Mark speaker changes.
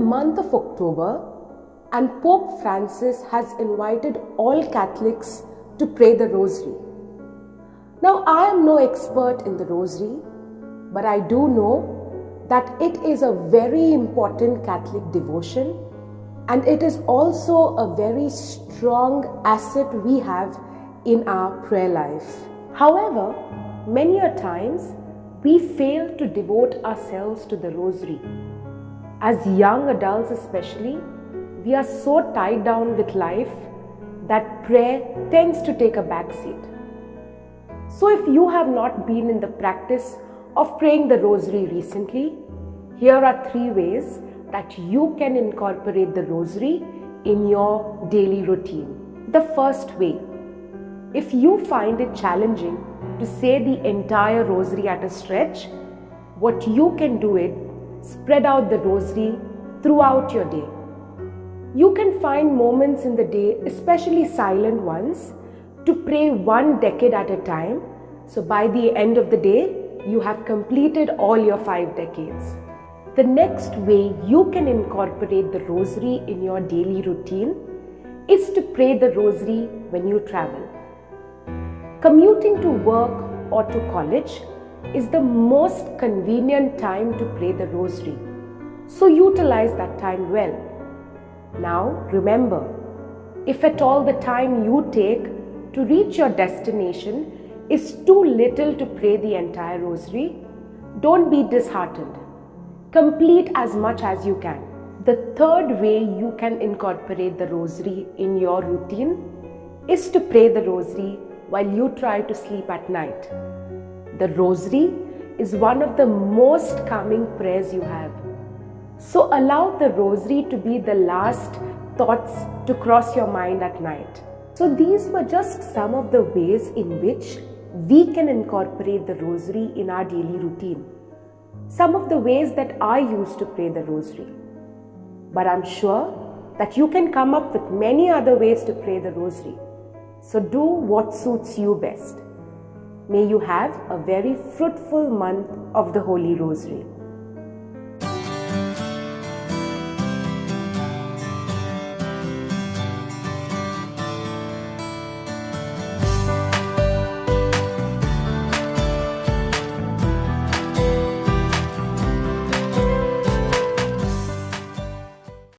Speaker 1: month of October, and Pope Francis has invited all Catholics to pray the Rosary. Now, I am no expert in the Rosary, but I do know that it is a very important Catholic devotion, and it is also a very strong asset we have in our prayer life. However, many a times we fail to devote ourselves to the Rosary. As young adults especially, we are so tied down with life that prayer tends to take a back seat. So if you have not been in the practice of praying the Rosary recently, here are 3 ways that you can incorporate the Rosary in your daily routine. The first way, if you find it challenging to say the entire Rosary at a stretch, what you can do is spread out the Rosary throughout your day. You can find moments in the day, especially silent ones, to pray 1 decade at a time. So by the end of the day, you have completed all your 5 decades. The next way you can incorporate the Rosary in your daily routine is to pray the Rosary when you travel. Commuting to work or to college is the most convenient time to pray the Rosary. So utilize that time well. Now remember, if at all the time you take to reach your destination is too little to pray the entire Rosary, don't be disheartened. Complete as much as you can. The third way you can incorporate the Rosary in your routine is to pray the Rosary while you try to sleep at night. The Rosary is one of the most calming prayers you have. So allow the Rosary to be the last thoughts to cross your mind at night. So these were just some of the ways in which we can incorporate the Rosary in our daily routine. Some of the ways that I use to pray the Rosary. But I'm sure that you can come up with many other ways to pray the Rosary. So do what suits you best. May you have a very fruitful month of the Holy Rosary.